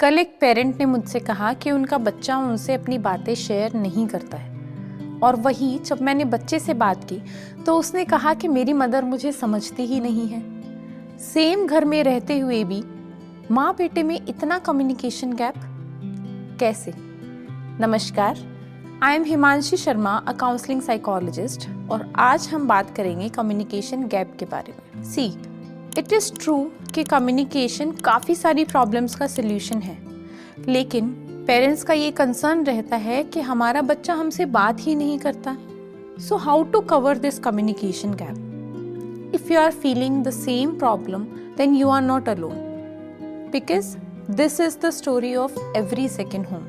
कल एक पेरेंट ने मुझसे कहा कि उनका बच्चा उनसे अपनी बातें शेयर नहीं करता है, और वहीं जब मैंने बच्चे से बात की तो उसने कहा कि मेरी मदर मुझे समझती ही नहीं है। सेम घर में रहते हुए भी माँ बेटे में इतना कम्युनिकेशन गैप कैसे? नमस्कार, I am Himanshi Sharma, a counselling psychologist, और आज हम बात करेंगे कम्युनिकेशन गैप के बारे में। सी, इट इज़ ट्रू कि कम्युनिकेशन काफ़ी सारी प्रॉब्लम्स का सल्यूशन है, लेकिन पेरेंट्स का ये कंसर्न रहता है कि हमारा बच्चा हमसे बात ही नहीं करता। So how to cover this communication gap? If you are feeling the same problem then you are not alone, because this is the story of every second home.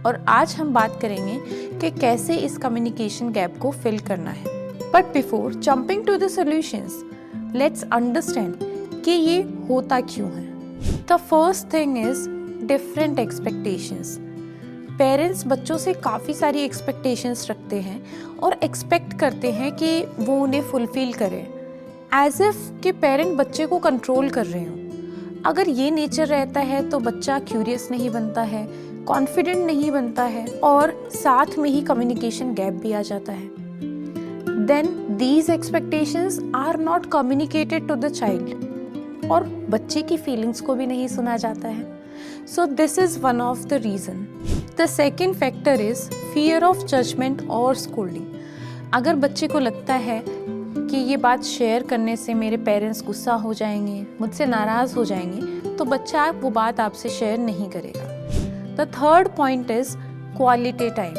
और आज हम बात करेंगे कि कैसे इस कम्युनिकेशन गैप को फिल करना है। But before jumping to the solutions, let's understand कि ये होता क्यों है। The first thing is different expectations. Parents बच्चों से काफ़ी सारी एक्सपेक्टेशंस रखते हैं और एक्सपेक्ट करते हैं कि वो उन्हें फुलफिल करें, एज इफ कि पेरेंट बच्चे को कंट्रोल कर रहे हों। अगर ये नेचर रहता है तो बच्चा क्यूरियस नहीं बनता है, कॉन्फिडेंट नहीं बनता है, और साथ में ही कम्युनिकेशन गैप भी आ जाता है। Then these expectations are not communicated to the child, और बच्चे की फीलिंग्स को भी नहीं सुना जाता है। So this is one of the reason. The second factor is fear of judgment or scolding. अगर बच्चे को लगता है कि ये बात शेयर करने से मेरे पेरेंट्स गुस्सा हो जाएंगे, मुझसे नाराज़ हो जाएंगे, तो बच्चा वो बात आपसे शेयर नहीं करेगा। The third point is quality time.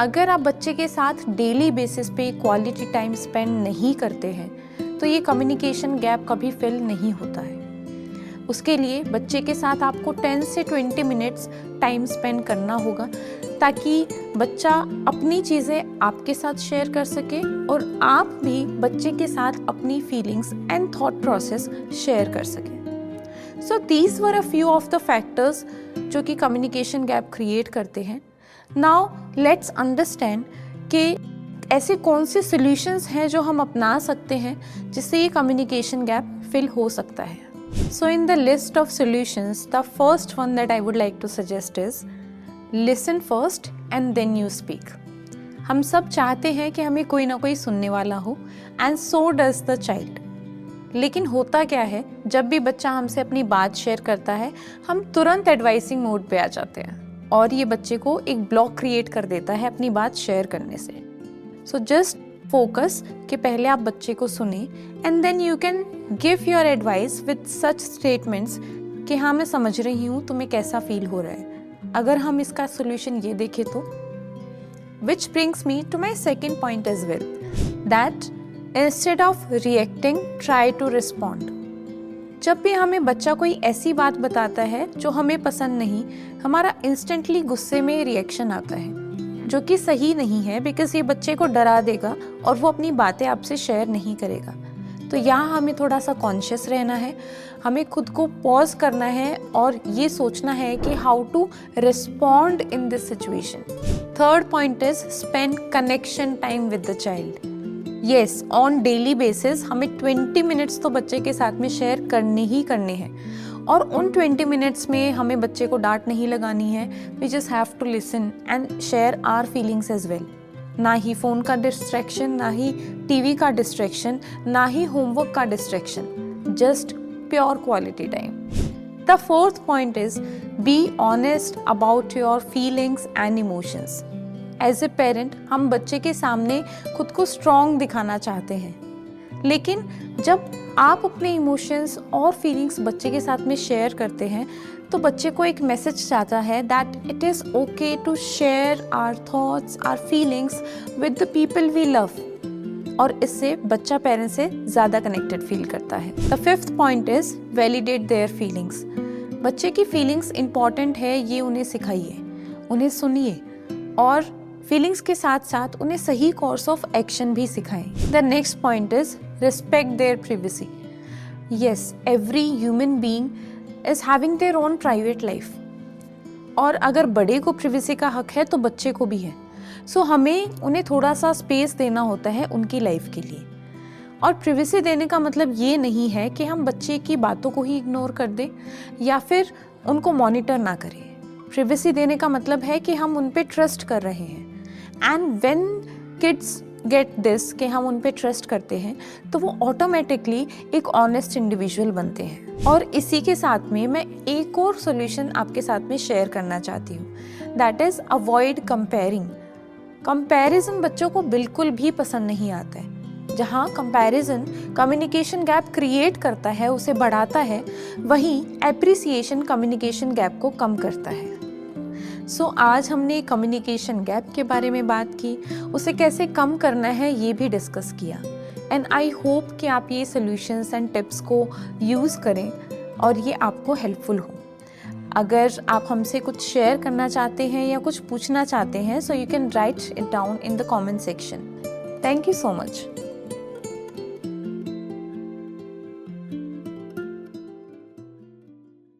अगर आप बच्चे के साथ डेली बेसिस पे क्वालिटी टाइम स्पेंड नहीं करते हैं तो ये कम्युनिकेशन गैप कभी फिल नहीं होता है। उसके लिए बच्चे के साथ आपको 10 से 20 मिनट्स टाइम स्पेंड करना होगा, ताकि बच्चा अपनी चीज़ें आपके साथ शेयर कर सके और आप भी बच्चे के साथ अपनी feelings and thought process share कर सके। So these were a few of the factors जो कि कम्युनिकेशन गैप क्रिएट करते हैं। नाउ लेट्स अंडरस्टैंड कि ऐसे कौन से सॉल्यूशंस हैं जो हम अपना सकते हैं जिससे ये कम्युनिकेशन गैप फिल हो सकता है। So in the list of solutions, the first one that I would like to suggest is listen first and then you speak. हम सब चाहते हैं कि हमें कोई ना कोई सुनने वाला हो, and so does the child. लेकिन होता क्या है, जब भी बच्चा हमसे अपनी बात शेयर करता है हम तुरंत एडवाइसिंग मोड पे आ जाते हैं, और ये बच्चे को एक ब्लॉक क्रिएट कर देता है अपनी बात शेयर करने से। सो जस्ट फोकस कि पहले आप बच्चे को सुने, and then you can give your advice with such statements कि हाँ, मैं समझ रही हूँ तुम्हें कैसा फील हो रहा है। अगर हम इसका सोल्यूशन ये देखें तो, which brings me to my second point as well, that instead of reacting try to respond. जब भी हमें बच्चा कोई ऐसी बात बताता है जो हमें पसंद नहीं, हमारा इंस्टेंटली गुस्से में रिएक्शन आता है, जो कि सही नहीं है, बिकॉज ये बच्चे को डरा देगा और वो अपनी बातें आपसे शेयर नहीं करेगा। तो यहाँ हमें थोड़ा सा कॉन्शियस रहना है, हमें खुद को पॉज करना है और ये सोचना है कि how to respond in this situation. Third point is spend connection time with the child. Yes, on daily basis हमें 20 मिनट्स तो बच्चे के साथ में शेयर करने ही करने हैं, और उन 20 मिनट्स में हमें बच्चे को डांट नहीं लगानी है। We just have to listen and share our feelings as well. ना ही फ़ोन का डिस्ट्रैक्शन, ना ही टीवी का डिस्ट्रैक्शन, ना ही होमवर्क का distraction, just pure quality time. The fourth point is be honest about your feelings and emotions. As a parent हम बच्चे के सामने खुद को स्ट्रॉन्ग दिखाना चाहते हैं, लेकिन जब आप अपने इमोशंस और फीलिंग्स बच्चे के साथ में शेयर करते हैं तो बच्चे को एक मैसेज जाता है that it is okay to share our thoughts, our feelings with the people we love, और इससे बच्चा पेरेंट से ज़्यादा कनेक्टेड फील करता है। The fifth point is validate their feelings. बच्चे की फीलिंग्स इंपॉर्टेंट है, ये उन्हें सिखाइए, उन्हें सुनिए, और फीलिंग्स के साथ साथ उन्हें सही कोर्स ऑफ एक्शन भी सिखाएं। The next point is respect there privacy. Yes, every human being is having their own private life, और अगर बड़े को प्राइवेसी का हक है तो बच्चे को भी है। सो हमें उन्हें थोड़ा सा स्पेस देना होता है उनकी लाइफ के लिए। और प्राइवेसी देने का मतलब ये नहीं है कि हम बच्चे की बातों को ही इग्नोर कर दें या फिर उनको मॉनिटर ना करें। प्रिवेसी देने का मतलब है कि हम उन पे ट्रस्ट कर रहे हैं, and when kids get this कि हम उन पे ट्रस्ट करते हैं तो वो ऑटोमेटिकली एक ऑनेस्ट इंडिविजुअल बनते हैं। और इसी के साथ में मैं एक और सॉल्यूशन आपके साथ में शेयर करना चाहती हूँ, that is avoid comparing. Comparison बच्चों को बिल्कुल भी पसंद नहीं आता है। जहाँ कंपैरिजन कम्युनिकेशन गैप क्रिएट करता है, उसे बढ़ाता है, वहीं एप्रिसिएशन कम्युनिकेशन गैप को कम करता है। आज हमने कम्युनिकेशन गैप के बारे में बात की, उसे कैसे कम करना है ये भी डिस्कस किया, एंड आई होप कि आप ये सॉल्यूशंस एंड टिप्स को यूज़ करें और ये आपको हेल्पफुल हो। अगर आप हमसे कुछ शेयर करना चाहते हैं या कुछ पूछना चाहते हैं, so you can write it down in the comment section. Thank you so much.